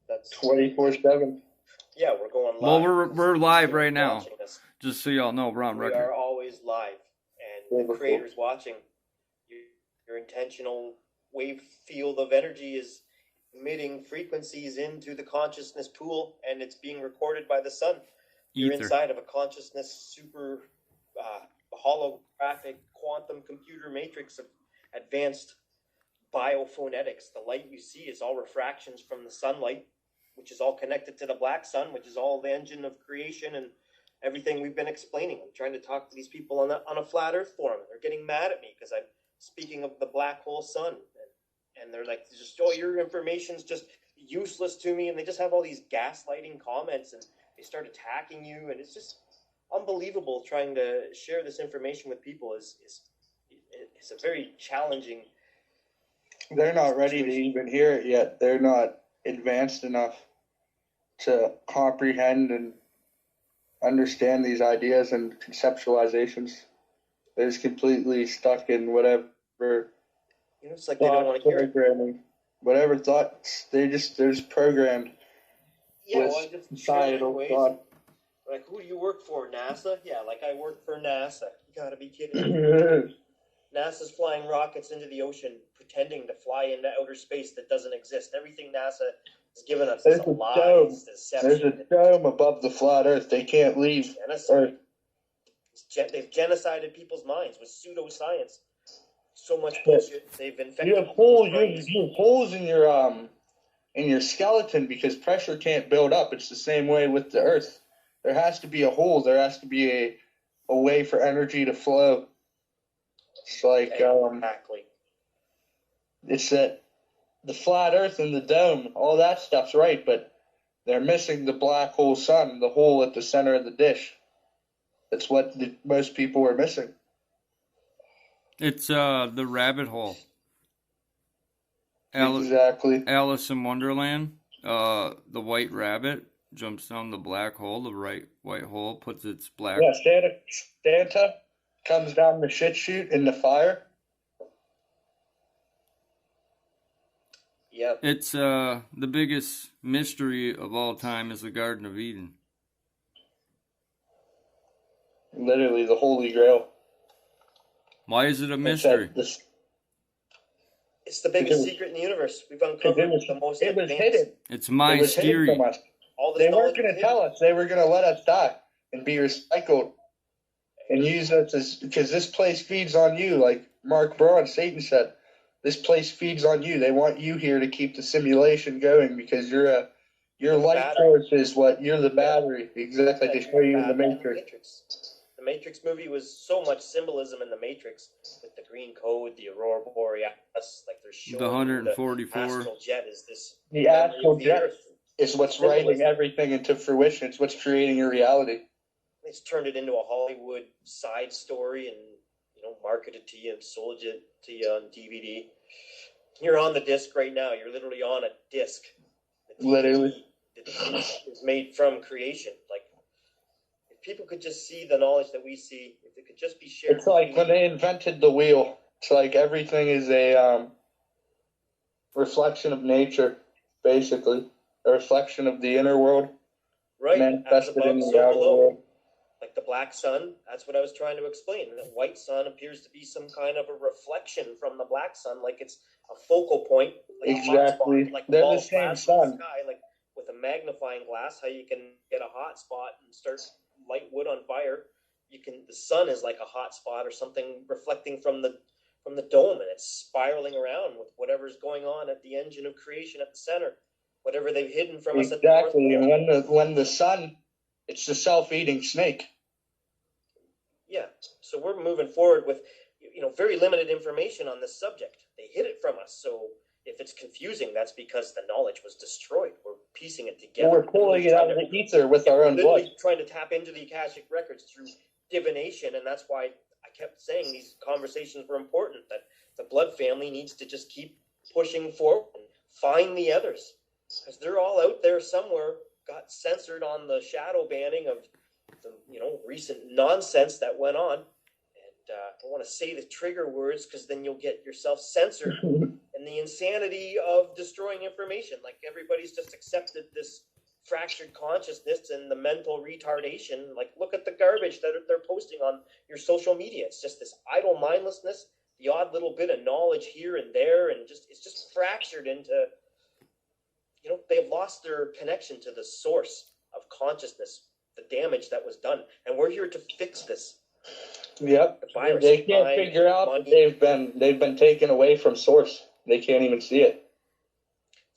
That's 24/7. Yeah, we're going live. Well, we're live right now. Just so y'all know, we're on We record. are always live, and the creators watching, your intentional wave field of energy is emitting frequencies into the consciousness pool, and it's being recorded by the sun. You're inside of a consciousness super holographic quantum computer matrix of advanced biophonetics. The light you see is all refractions from the sunlight, which is all connected to the black sun, which is all the engine of creation and everything we've been explaining. I'm trying to talk to these people on a flat earth forum. They're getting mad at me because I'm speaking of the black hole sun. And they're like, your information's just useless to me. And they just have all these gaslighting comments and they start attacking you. And it's just unbelievable trying to share this information with people is a very challenging. They're not ready to even hear it yet. They're not advanced enough to comprehend and understand these ideas and conceptualizations. They're just completely stuck in whatever. It's like they don't want to hear it. Whatever thoughts, they're just programmed. Yeah, well, I just societal thought. Like, who do you work for? NASA? Yeah, like I work for NASA. You gotta be kidding me. NASA's flying rockets into the ocean, pretending to fly into outer space that doesn't exist. Everything NASA has given us is a lie. It's deception. There's a dome above the flat Earth. They can't leave Earth. They've genocided people's minds with pseudoscience. So much bullshit. They've infected. You have holes in your skeleton because pressure can't build up. It's the same way with the Earth. There has to be a hole. There has to be a way for energy to flow. It's like exactly. It's that the flat Earth and the dome, all that stuff's right, but they're missing the black hole sun, the hole at the center of the dish. That's what most people are missing. It's the rabbit hole. Exactly. Alice in Wonderland. The white rabbit jumps down the black hole. The white hole puts its black. Yeah, Santa comes down the shit chute in the fire. Yep. It's the biggest mystery of all time is the Garden of Eden. Literally the Holy Grail. Why is it a mystery? It's the biggest secret in the universe. We've uncovered the most advanced. It was hidden. It's mysterious. They weren't going to tell us. They were going to let us die and be recycled and use us because this place feeds on you, like Mark Braun, Satan said. This place feeds on you. They want you here to keep the simulation going because your life force is you're the battery. Exactly. They show you in the Matrix. The Matrix movie was so much symbolism in the Matrix with the green code, the aurora borealis, like they're showing the 144. The astral jet is this. The astral jet is what's writing everything into fruition. It's what's creating your reality. It's turned it into a Hollywood side story and marketed to you and sold it to you on DVD. You're on the disc right now. You're literally on a disc. Literally. The DVD is made from creation. Like, if people could just see the knowledge that we see, if it could just be shared. It's like when they invented the wheel. It's like everything is a reflection of nature, basically. A reflection of the inner world. Right. Manifested in the outer world. Like the black sun, that's what I was trying to explain. The white sun appears to be some kind of a reflection from the black sun, like it's a focal point. Like exactly. Like they're the same sun. Sky, like with a magnifying glass, how you can get a hot spot and start light wood on fire. The sun is like a hot spot or something reflecting from the dome, and it's spiraling around with whatever's going on at the engine of creation at the center, whatever they've hidden from us. Exactly, and when the sun, it's the self-eating snake. Yeah, so we're moving forward with, very limited information on this subject. They hid it from us, so if it's confusing, that's because the knowledge was destroyed. We're piecing it together. We're pulling it out of the ether with our own blood. Trying to tap into the Akashic records through divination, and that's why I kept saying these conversations were important, that the blood family needs to just keep pushing forward and find the others, because they're all out there somewhere, got censored on the shadow banning of the recent nonsense that went on. And I don't want to say the trigger words because then you'll get yourself censored. And and the insanity of destroying information. Like everybody's just accepted this fractured consciousness and the mental retardation. Like, look at the garbage that they're posting on your social media. It's just this idle mindlessness, the odd little bit of knowledge here and there, and it's just fractured into, they've lost their connection to the source of consciousness, the damage that was done. And we're here to fix this. Yep. The virus, they can't figure out that they've been taken away from source. They can't even see it.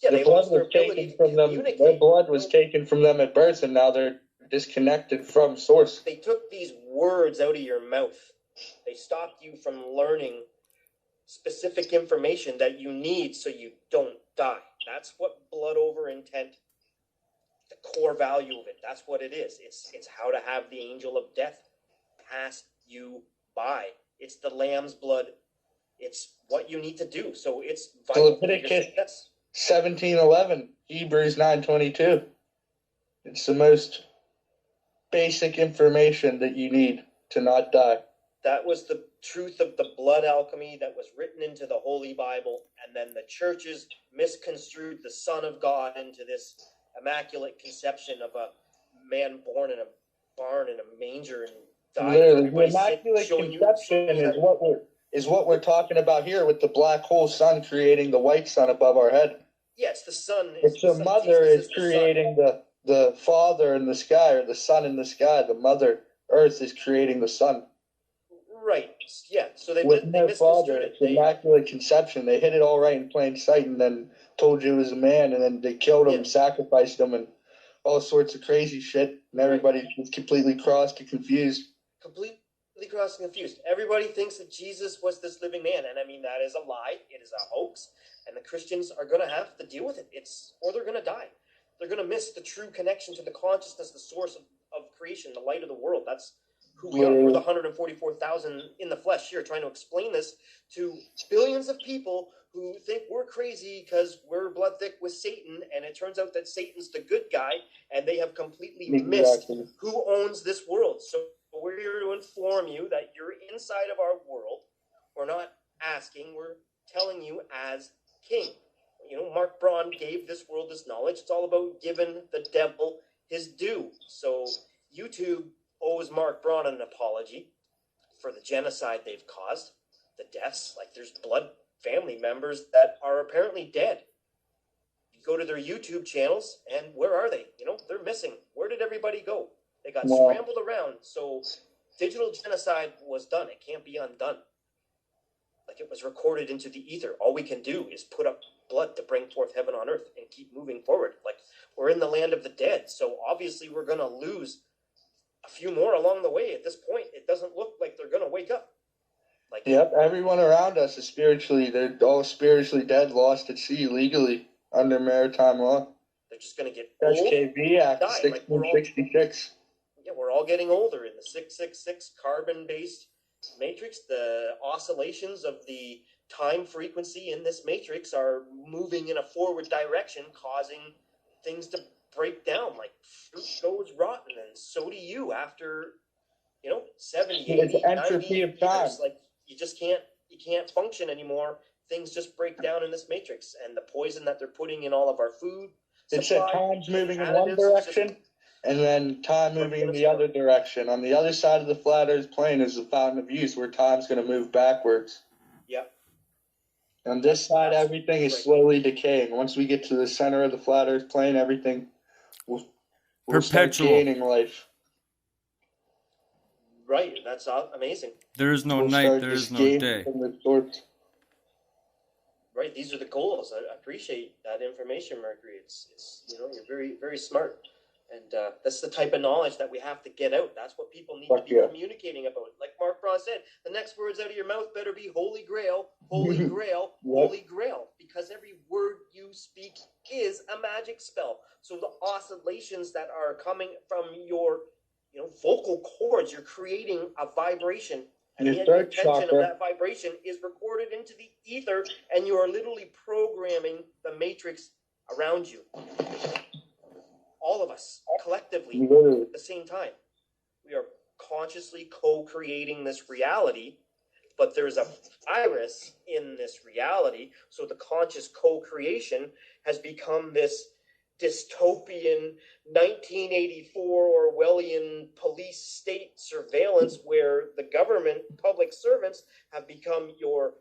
Yeah, Their blood was taken from them. Their blood was taken from them at birth, and now they're disconnected from source. They took these words out of your mouth. They stopped you from learning specific information that you need so you don't die. That's what blood over intent, the core value of it, that's what it is. It's how to have the angel of death pass you by. It's the lamb's blood. It's what you need to do. So it's vital for your success. 17:11, Hebrews 9:22. It's the most basic information that you need to not die. That was the truth of the blood alchemy that was written into the Holy Bible, and then the churches misconstrued the Son of God into this immaculate conception of a man born in a barn in a manger and died. Literally, the immaculate conception is what we're talking about here, with the black hole sun creating the white sun above our head. Yeah, it's the sun. It's the mother is creating the father in the sky, or the sun in the sky. The mother Earth is creating the sun. Right. Yeah. So they father, it's immaculate conception. They hit it all right in plain sight, and then told you it was a man, and then they killed him, sacrificed him, and all sorts of crazy shit. And everybody was completely crossed and confused. Completely crossed and confused. Everybody thinks that Jesus was this living man, and I mean, that is a lie. It is a hoax, and the Christians are going to have to deal with it. Or they're going to die. They're going to miss the true connection to the consciousness, the source of creation, the light of the world. That's who we are. We're the 144,000 in the flesh here, trying to explain this to billions of people who think we're crazy because we're blood thick with Satan, and it turns out that Satan's the good guy, and they have completely missed who owns this world. So we're here to inform you that you're inside of our world. We're not asking, we're telling you as king. Mark Braun gave this world this knowledge. It's all about giving the devil his due. So YouTube owes Mark Braun an apology for the genocide they've caused, the deaths. Like, there's blood family members that are apparently dead. You go to their YouTube channels, and where are they? They're missing. Where did everybody go? They got scrambled around. So digital genocide was done. It can't be undone. Like, it was recorded into the ether. All we can do is put up blood to bring forth heaven on earth and keep moving forward. Like, we're in the land of the dead. So obviously we're going to lose a few more along the way. At this point, it doesn't look like they're going to wake up. Yep, everyone around us is they're all spiritually dead, lost at sea legally under maritime law. They're just going to get SKB Act, 1666. We're all getting older in the 666 carbon-based matrix. The oscillations of the time frequency in this matrix are moving in a forward direction, causing things to break down. Like, fruit goes rotten, and so do you after 70, 80, 90 years. Like, you can't function anymore. Things just break down in this matrix, and the poison that they're putting in all of our food. It said time's moving in one direction, and then time moving in the other direction. On the other side of the flat Earth plane is the fountain of youth, where time's going to move backwards. Yep. On this side, everything is slowly decaying. Once we get to the center of the flat Earth plane, everything will start gaining life. Right, that's amazing. There is no night, there is no day. Right, these are the goals. I appreciate that information, Mercury. It's you're very, very smart. And that's the type of knowledge that we have to get out. That's what people need to be communicating about. Like Mark Braun said, the next words out of your mouth better be Holy Grail, Holy Grail, Holy Grail. Because every word you speak is a magic spell. So the oscillations that are coming from your vocal cords, you're creating a vibration. And the intention of that vibration is recorded into the ether, and you are literally programming the matrix around you. All of us, collectively, at the same time. We are consciously co-creating this reality but there's a virus in this reality. So the conscious co-creation has become this dystopian 1984 Orwellian police state surveillance where the government, public servants have become your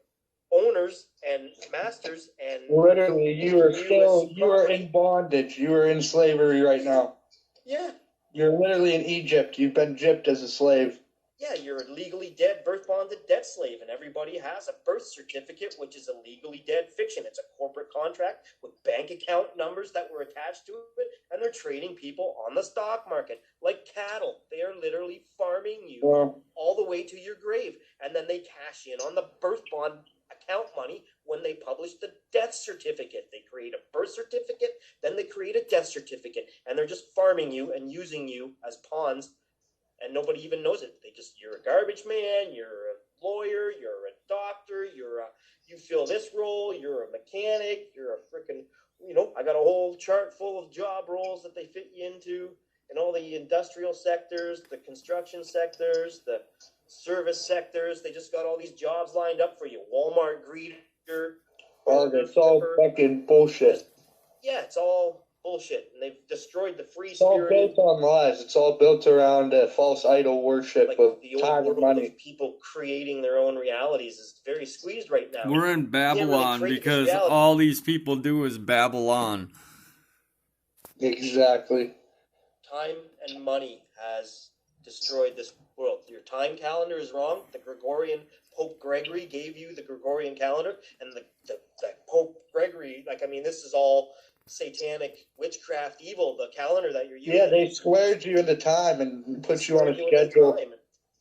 owners and masters, and literally you are in bondage. You are in slavery right now. Yeah. You're literally in Egypt. You've been gypped as a slave. Yeah, you're a legally dead, birth bonded debt slave, and everybody has a birth certificate, which is a legally dead fiction. It's a corporate contract with bank account numbers that were attached to it, and they're trading people on the stock market like cattle. They are literally farming you all the way to your grave, and then they cash in on the birth bond account money when they publish the death certificate. They create a birth certificate, then they create a death certificate, and they're just farming you and using you as pawns. And nobody even knows it. You're a garbage man, you're a lawyer, you're a doctor, you fill this role, you're a mechanic, you're a freaking, I got a whole chart full of job roles that they fit you into in all the industrial sectors, the construction sectors, the service sectors. They just got all these jobs lined up for you. Walmart greeter. Oh, that's all fucking bullshit. Yeah, it's all bullshit, and they've destroyed the free spirit. It's all built on lies. It's all built around false idol worship of the time and money. Of people creating their own realities is very squeezed right now. We're in Babylon because all these people do is Babylon. Exactly. Time and money has destroyed this world. Your time calendar is wrong. The Gregorian Pope Gregory gave you the Gregorian calendar, and the Pope Gregory, this is all satanic witchcraft evil, the calendar that you're using. Yeah, they squared you into time and put you on a schedule.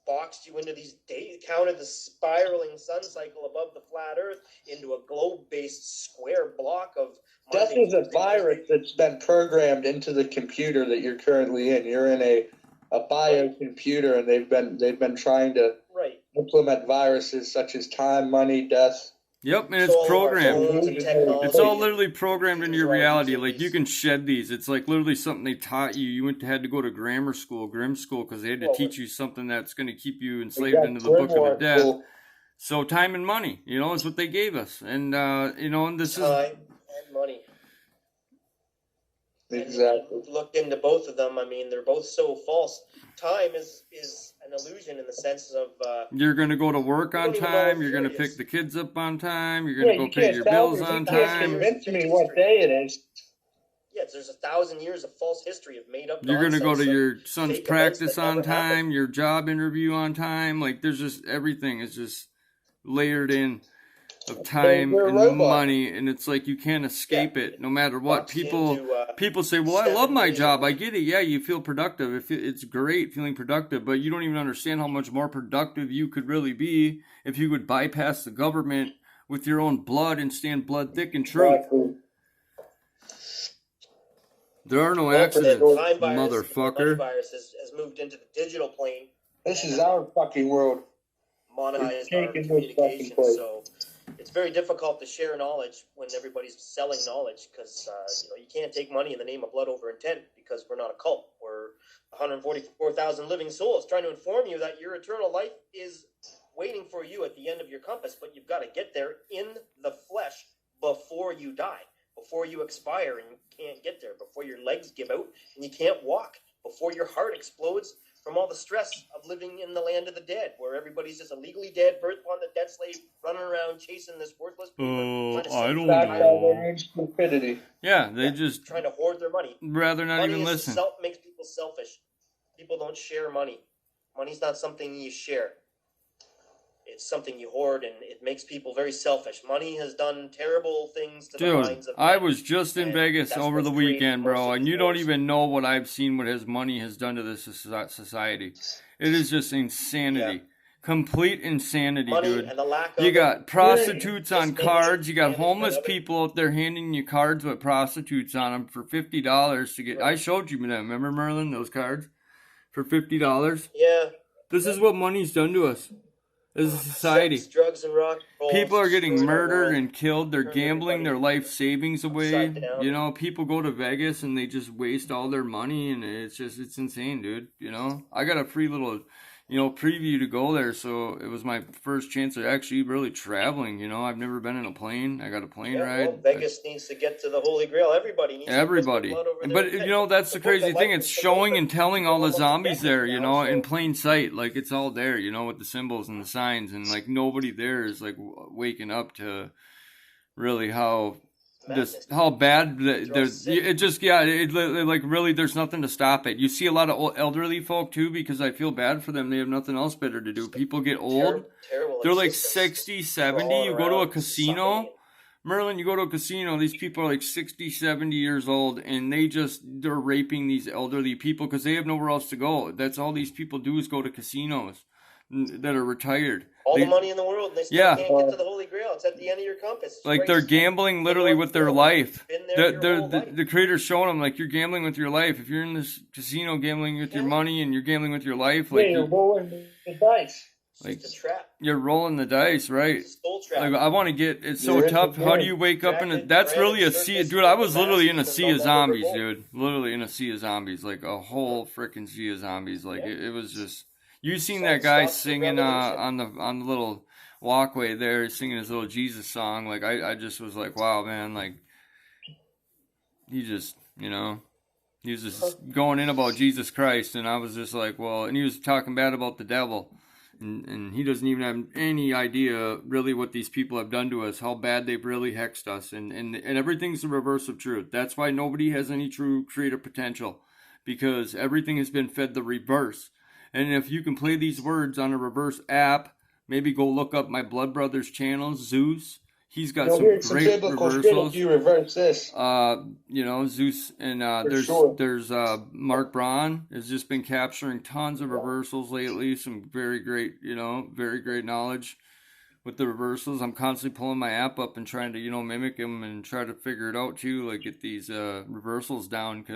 Boxed you into these days, counted the spiraling sun cycle above the flat earth into a globe-based square block of... Death is a virus that's been programmed into the computer that you're currently in. You're in a biocomputer, and they've been trying to implement viruses such as time, money, death. Yep, and it's programmed. It's all literally programmed into your reality. Like, you can shed these. It's like literally something they taught you. You had to go to grammar school, grim school, because they had to teach you something that's going to keep you enslaved into the book of the death. So time and money, is what they gave us. And, and this is... Time and money. Exactly. And look into both of them. They're both so false. Time is an illusion in the sense of... you're going to go to work on time. You're going to pick the kids up on time. You're going to go pay your bills on time. You can't convince me what day it is. Yeah, there's 1,000 years of false history of made up. You're going to go to your son's practice on time, your job interview on time. Like, there's just everything is just layered in of time and money, and it's like you can't escape it no matter what. People say, well, I love my job. I get it. Yeah, you feel productive. It's great feeling productive, but you don't even understand how much more productive you could really be if you would bypass the government with your own blood and stand blood thick in truth. There are no accidents, motherfucker. The virus has moved into the digital plane. This is our fucking world. Monetized our communication, so it's very difficult to share knowledge when everybody's selling knowledge, because you can't take money in the name of blood over intent, because we're not a cult. We're 144,000 living souls trying to inform you that your eternal life is waiting for you at the end of your compass, but you've got to get there in the flesh before you die, before you expire and you can't get there, before your legs give out and you can't walk, before your heart explodes from all the stress of living in the land of the dead, where everybody's just a legally dead, birth bonded dead slave running around chasing this worthless people. I don't know. Stupidity. Yeah, they just trying to hoard their money. Rather not even listen. Makes people selfish. People don't share money. Money's not something you share. It's something you hoard, and it makes people very selfish. Money has done terrible things to the minds of men. I was just in Vegas over the weekend, bro, and you don't even know what I've seen, what his money has done to this society. It is just insanity. Yeah. Complete insanity, money dude. And the lack of you got prostitutes on cards. You got homeless people out there handing you cards with prostitutes on them for $50 to get... Right. I showed you that. Remember, Merlin, those cards? For $50? Yeah. This is what money's done to us. As a society, sex, drugs, and rock. People are getting murdered and killed. They're gambling their life savings away. People go to Vegas and they just waste all their money, and it's insane, dude. I got a free little, preview to go there. So it was my first chance of actually really traveling. I've never been in a plane. I got a plane ride. Well, Vegas needs to get to the Holy Grail. Everybody needs to blood over there. But that's the crazy thing. It's showing and telling all the zombies there, in plain sight. Like, it's all there, with the symbols and the signs, and like nobody there is like waking up to really how bad there's like really there's nothing to stop it. You see a lot of elderly folk too, because I feel bad for them. They have nothing else better to do. People get old. They're like 60, 70. You go to a casino, Merlin, you go to a casino, these people are like 60, 70 years old, and they're raping these elderly people because they have nowhere else to go. That's all these people do, is go to casinos that are retired. The money in the world, they still can't get to the Holy Grail. It's at the end of your compass. It's like, they're gambling literally with their life. The creator's showing them, like, you're gambling with your life. If you're in this casino gambling with your money and you're gambling with your life, like, you're rolling the dice. Like, it's a trap. You're rolling the dice, right? It's a soul trap. Like, I want to get. It's so tough. How do you wake up in a? That's really a sea, dude. I was literally in a sea of zombies, dude. Literally in a sea of zombies, like a whole freaking sea of zombies. Like, it was just. You seen that guy singing on the little walkway there, singing his little Jesus song. Like, I just was like, wow, man. Like, he just, he was just going in about Jesus Christ, and I was just like, well, and he was talking bad about the devil. And he doesn't even have any idea really what these people have done to us, how bad they've really hexed us. And everything's the reverse of truth. That's why nobody has any true creative potential, because everything has been fed the reverse. And if you can play these words on a reverse app, maybe go look up my blood brother's channel, Zeus. He's got some great reversals. You reverse this. Zeus, and there's Mark Braun has just been capturing tons of reversals lately. Some very great knowledge with the reversals. I'm constantly pulling my app up and trying to mimic them and try to figure it out too, like get these reversals down, 'cause